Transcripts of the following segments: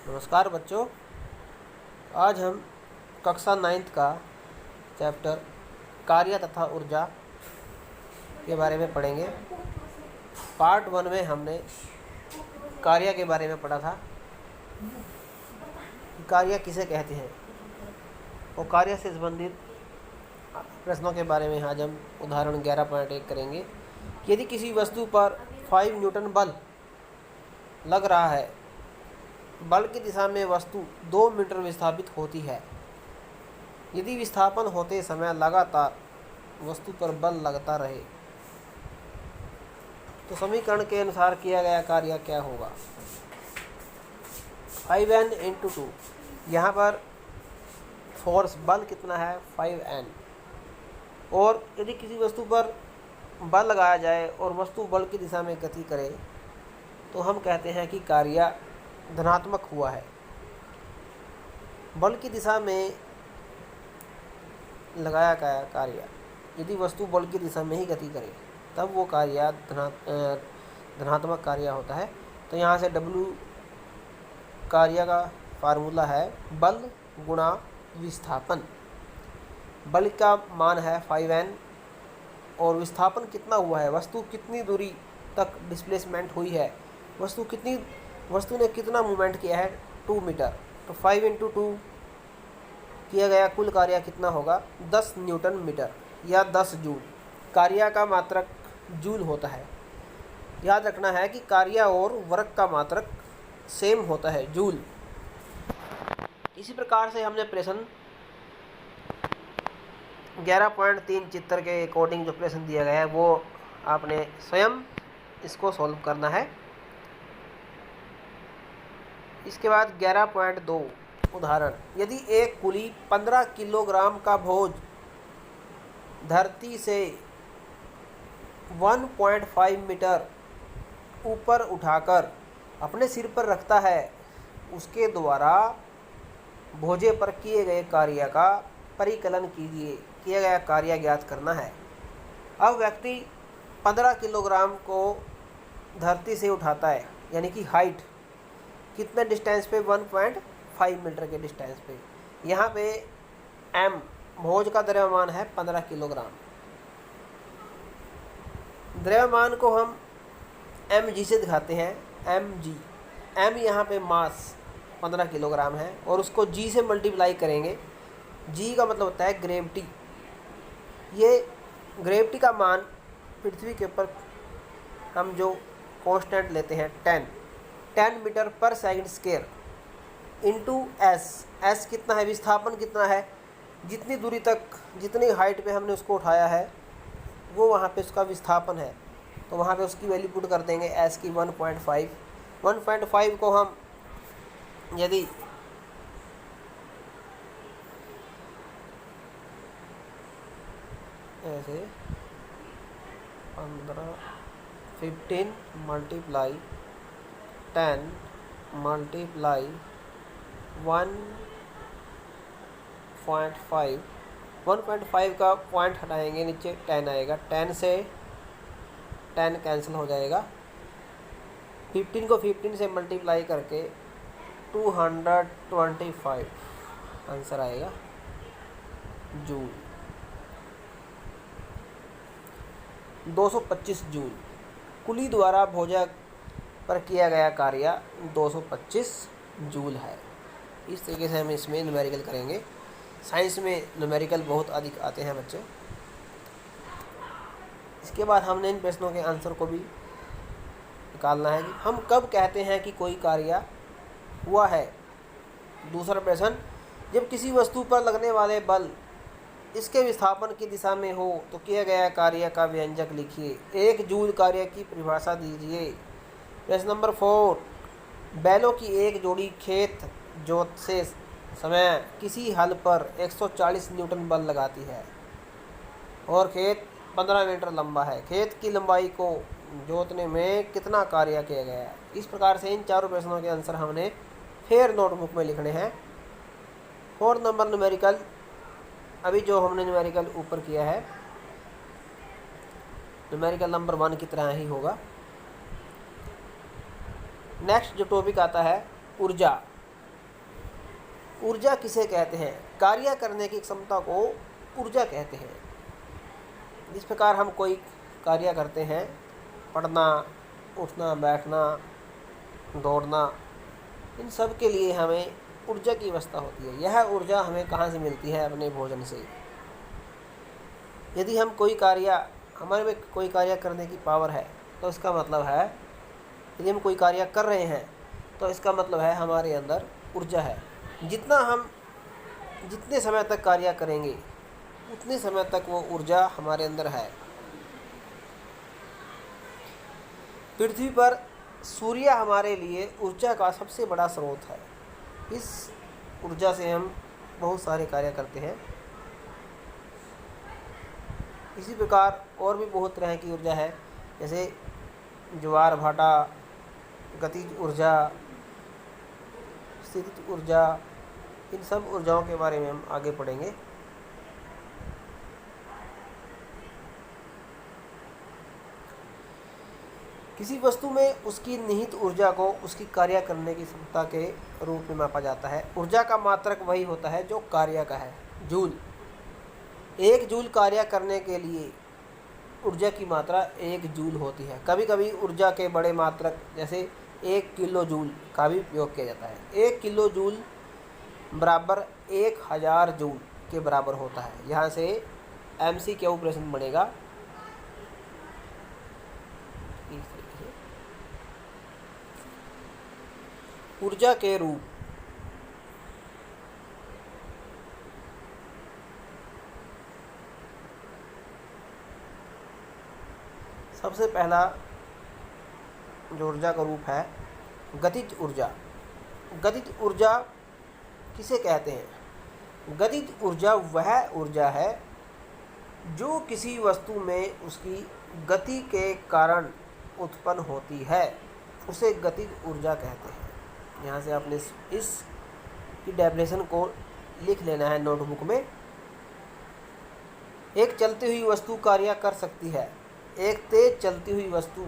नमस्कार बच्चों, आज हम कक्षा 9th का चैप्टर कार्य तथा ऊर्जा के बारे में पढ़ेंगे। पार्ट 1 में हमने कार्य के बारे में पढ़ा था कि कार्य किसे कहते हैं और कार्य से संबंधित प्रश्नों के बारे में आज हम उदाहरण 11.1 करेंगे। यदि किसी वस्तु पर 5 न्यूटन बल लग रहा है, बल की दिशा में वस्तु 2 मीटर विस्थापित होती है। यदि विस्थापन होते समय लगातार वस्तु पर बल लगता रहे तो समीकरण के अनुसार किया गया कार्य क्या होगा। 5N × 2, यहाँ पर फोर्स बल कितना है 5N। और यदि किसी वस्तु पर बल लगाया जाए और वस्तु बल की दिशा में गति करे तो हम कहते हैं कि कार्य धनात्मक हुआ है। बल की दिशा में लगाया गया कार्य, यदि वस्तु बल की दिशा में ही गति करे तब वो कार्य धनात्मक कार्य होता है। तो यहाँ से W कार्य का फार्मूला है बल गुणा विस्थापन। बल का मान है 5N और विस्थापन कितना हुआ है, वस्तु कितनी दूरी तक डिस्प्लेसमेंट हुई है, वस्तु ने कितना मूवमेंट किया है 2 मीटर। तो 5 × 2 किया गया कुल कार्य कितना होगा 10 न्यूटन मीटर या 10 जूल। कार्य का मात्रक जूल होता है। याद रखना है कि कार्य और वर्क का मात्रक सेम होता है, जूल। इसी प्रकार से हमने प्रश्न 11.3 चित्र के अकॉर्डिंग जो प्रश्न दिया गया है वो आपने स्वयं इसको सॉल्व करना है। इसके बाद 11.2 उदाहरण, यदि एक कुली 15 किलोग्राम का बोझ धरती से 1.5 मीटर ऊपर उठाकर अपने सिर पर रखता है, उसके द्वारा बोझे पर किए गए कार्य का परिकलन कीजिए। किया गया कार्य ज्ञात करना है। अब व्यक्ति 15 किलोग्राम को धरती से उठाता है, यानी कि हाइट कितने डिस्टेंस पे 1.5 मीटर के डिस्टेंस पे। यहाँ पे m बोझ का द्रव्यमान है 15 किलोग्राम। द्रव्यमान को हम mg से दिखाते हैं, mg। m यहाँ पे मास 15 किलोग्राम है और उसको g से मल्टीप्लाई करेंगे। g का मतलब होता है ग्रेविटी। ये ग्रेविटी का मान पृथ्वी के ऊपर हम जो कांस्टेंट लेते हैं 10 मीटर पर सेकंड स्क्वायर इंटू s कितना है, विस्थापन कितना है, जितनी दूरी तक जितनी हाइट पे हमने उसको उठाया है वो वहाँ पे उसका विस्थापन है। तो वहाँ पे उसकी वैल्यू पुट कर देंगे s की 1.5 को हम यदि ऐसे 15 मल्टीप्लाई 10 मल्टीप्लाई 1.5 का पॉइंट हटाएंगे, नीचे 10 आएगा। 10 से 10 कैंसिल हो जाएगा। 15 को 15 से मल्टीप्लाई करके 225 आंसर आएगा जूल। 225 जूल कुली द्वारा बोझा पर किया गया कार्य 225 जूल है। इस तरीके से हम इसमें न्यूमेरिकल करेंगे। साइंस में न्यूमेरिकल बहुत अधिक आते हैं बच्चे। इसके बाद हमने इन प्रश्नों के आंसर को भी निकालना है कि हम कब कहते हैं कि कोई कार्य हुआ है। दूसरा प्रश्न, जब किसी वस्तु पर लगने वाले बल इसके विस्थापन की दिशा में हो तो किया गया कार्य का व्यंजक लिखिए। 1 जूल कार्य की परिभाषा दीजिए। प्रश्न नंबर 4, बैलों की एक जोड़ी खेत जोतते समय किसी हल पर 140 न्यूटन बल लगाती है और खेत 15 मीटर लंबा है। खेत की लंबाई को जोतने में कितना कार्य किया गया है। इस प्रकार से इन चारों प्रश्नों के आंसर हमने फिर नोटबुक में लिखने हैं। 4 नंबर न्यूमेरिकल, अभी जो हमने न्यूमेरिकल ऊपर किया है न्यूमेरिकल नंबर 1 की तरह ही होगा। नेक्स्ट जो टॉपिक आता है ऊर्जा। ऊर्जा किसे कहते हैं? कार्य करने की क्षमता को ऊर्जा कहते हैं। जिस प्रकार हम कोई कार्य करते हैं, पढ़ना, उठना, बैठना, दौड़ना, इन सब के लिए हमें ऊर्जा की आवश्यकता होती है। यह ऊर्जा हमें कहाँ से मिलती है? अपने भोजन से। यदि हम कोई कार्य, हमारे में कोई कार्य करने की पावर है, तो इसका मतलब है, यदि हम कोई कार्य कर रहे हैं तो इसका मतलब है हमारे अंदर ऊर्जा है। जितने समय तक कार्य करेंगे उतने समय तक वो ऊर्जा हमारे अंदर है। पृथ्वी पर सूर्य हमारे लिए ऊर्जा का सबसे बड़ा स्रोत है। इस ऊर्जा से हम बहुत सारे कार्य करते हैं। इसी प्रकार और भी बहुत तरह की ऊर्जा है, जैसे ज्वार भाटा, गतिज ऊर्जा, स्थितिज ऊर्जा। इन सब ऊर्जाओं के बारे में हम आगे पढ़ेंगे। किसी वस्तु में उसकी निहित ऊर्जा को उसकी कार्य करने की क्षमता के रूप में मापा जाता है। ऊर्जा का मात्रक वही होता है जो कार्य का है। जूल, 1 जूल कार्य करने के लिए ऊर्जा की मात्रा 1 जूल होती है। कभी कभी ऊर्जा के बड़े मात्रक जैसे 1 किलो जूल का भी उपयोग किया जाता है। 1 किलो जूल बराबर 1000 जूल के बराबर होता है। यहाँ से MCQ प्रश्न बनेगा। ऊर्जा के रूप, सबसे पहला जो ऊर्जा का रूप है गतिज ऊर्जा। गतिज ऊर्जा किसे कहते हैं? गतिज ऊर्जा वह ऊर्जा है जो किसी वस्तु में उसकी गति के कारण उत्पन्न होती है, उसे गतिज ऊर्जा कहते हैं। यहाँ से आपने इस की डेफिनेशन को लिख लेना है नोटबुक में। एक चलती हुई वस्तु कार्य कर सकती है। एक तेज चलती हुई वस्तु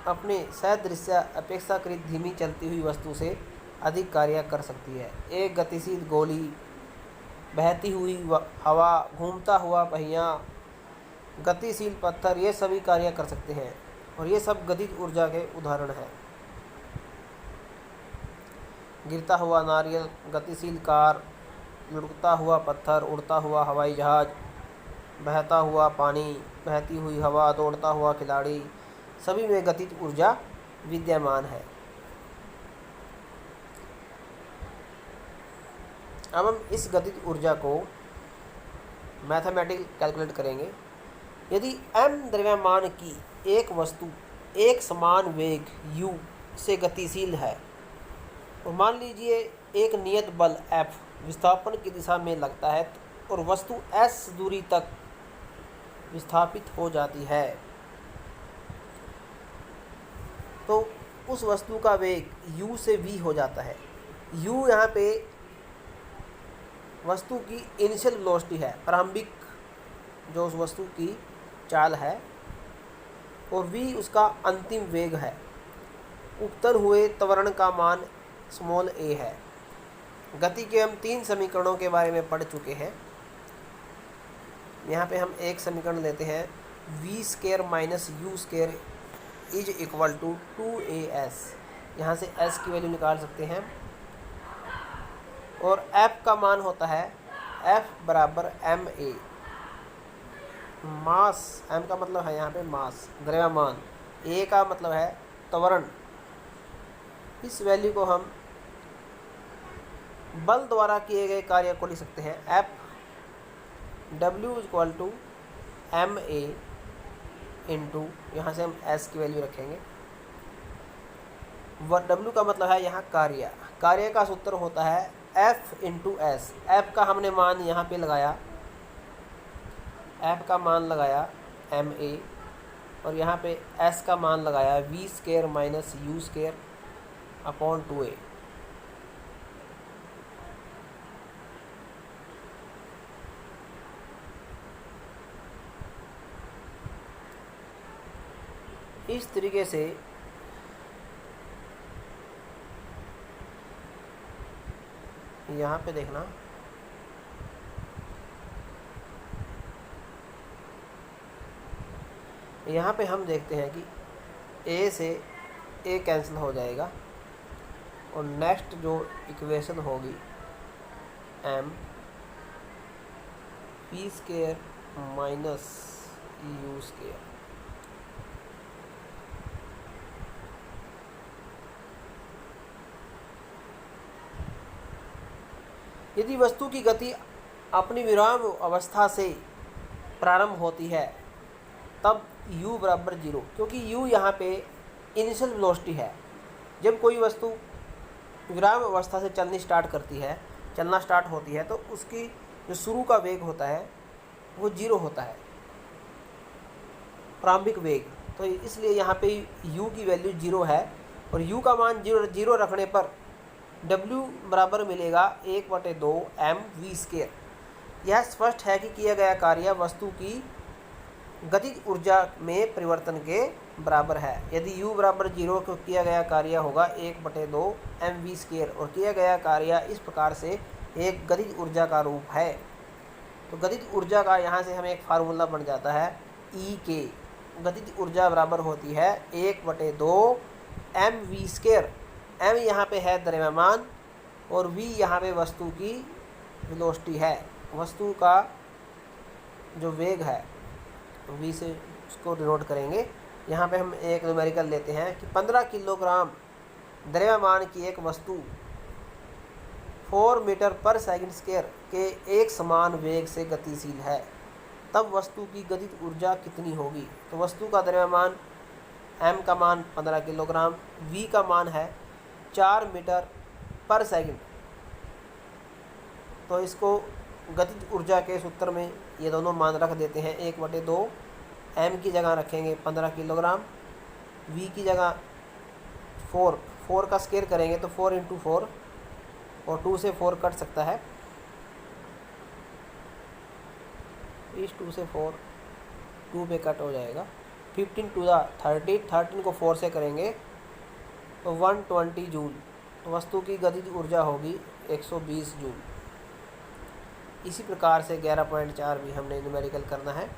अपने सदृश्य अपेक्षाकृत धीमी चलती हुई वस्तु से अधिक कार्य कर सकती है। एक गतिशील गोली, बहती हुई हवा, घूमता हुआ पहिया, गतिशील पत्थर, ये सभी कार्य कर सकते हैं और ये सब गतिज ऊर्जा के उदाहरण हैं। गिरता हुआ नारियल, गतिशील कार, लुढ़कता हुआ पत्थर, उड़ता हुआ हवाई जहाज, बहता हुआ पानी, बहती हुई हवा, दौड़ता हुआ खिलाड़ी, सभी में गतिज ऊर्जा विद्यमान है। अब हम इस गतिज ऊर्जा को मैथमेटिकल कैलकुलेट करेंगे। यदि m द्रव्यमान की एक वस्तु एक समान वेग u से गतिशील है और मान लीजिए एक नियत बल F विस्थापन की दिशा में लगता है और वस्तु s दूरी तक विस्थापित हो जाती है, तो उस वस्तु का वेग u से v हो जाता है। u यहाँ पे वस्तु की इनिशियल वेलोसिटी है, प्रारंभिक जो उस वस्तु की चाल है, और v उसका अंतिम वेग है। उत्तर हुए त्वरण का मान स्मॉल a है। गति के हम 3 समीकरणों के बारे में पढ़ चुके हैं। यहाँ पे हम एक समीकरण लेते हैं, v² minus u² is equal to 2as। यहाँ से s की वैल्यू निकाल सकते हैं और f का मान होता है f बराबर ma। मास, m का मतलब है यहाँ पे मास, द्रव्यमान, a का मतलब है त्वरण। इस वैल्यू को हम बल द्वारा किए गए कार्य को लिख सकते हैं, F W equal to ma into, यहाँ से हम s की वैल्यू रखेंगे। W का मतलब है यहाँ कार्य, कार्य का सूत्र होता है F इंटू s। F का हमने मान यहाँ पे लगाया, F का मान लगाया ma और यहाँ पे s का मान लगाया v² minus u² upon 2a। इस तरीके से यहाँ पे देखना, यहाँ पे हम देखते हैं कि ए से ए कैंसिल हो जाएगा और नेक्स्ट जो इक्वेशन होगी M P square minus U square. यदि वस्तु की गति अपनी विराम अवस्था से प्रारंभ होती है तब u बराबर 0, क्योंकि u यहाँ पे इनिशियल वेलोसिटी है। जब कोई वस्तु विराम अवस्था से चलना स्टार्ट होती है तो उसकी जो शुरू का वेग होता है वो 0 होता है, प्रारंभिक वेग। तो इसलिए यहाँ पे u की वैल्यू 0 है और u का मान 0 रखने पर w बराबर मिलेगा 1/2 mv स्केयर। यह स्पष्ट है कि किया गया कार्य वस्तु की गतिज ऊर्जा में परिवर्तन के बराबर है। यदि u बराबर 0 तो किया गया कार्य होगा 1/2 mv स्केयर और किया गया कार्य इस प्रकार से एक गतिज ऊर्जा का रूप है। तो गतिज ऊर्जा का यहाँ से हमें एक फार्मूला बन जाता है E के। गतिज ऊर्जा बराबर होती है 1/2 mv स्केयर। m यहाँ पे है द्रव्यमान और v यहाँ पे वस्तु की वेलोसिटी है, वस्तु का जो वेग है। v से उसको डिनोट करेंगे। यहाँ पे हम एक न्यूमेरिकल लेते हैं कि 15 किलोग्राम द्रव्यमान की एक वस्तु 4 मीटर पर सेकंड स्क्वायर के एक समान वेग से गतिशील है, तब वस्तु की गतिज ऊर्जा कितनी होगी। तो वस्तु का द्रव्यमान m का मान 15 किलोग्राम, v का मान है 4 मीटर पर सेकंड। तो इसको गतिज ऊर्जा के सूत्र में ये दोनों मान रख देते हैं। 1/2 m की जगह रखेंगे 15 किलोग्राम, v की जगह 4 का स्क्वायर करेंगे तो 4 × 4 और 2 से 4 कट सकता है, इस 2 से 4 2 पे कट हो जाएगा। 15 × 30, 13 को 4 से करेंगे तो 120 जूल। तो वस्तु की गतिज ऊर्जा होगी 120 जूल। इसी प्रकार से 11.4 भी हमने न्यूमेरिकल करना है।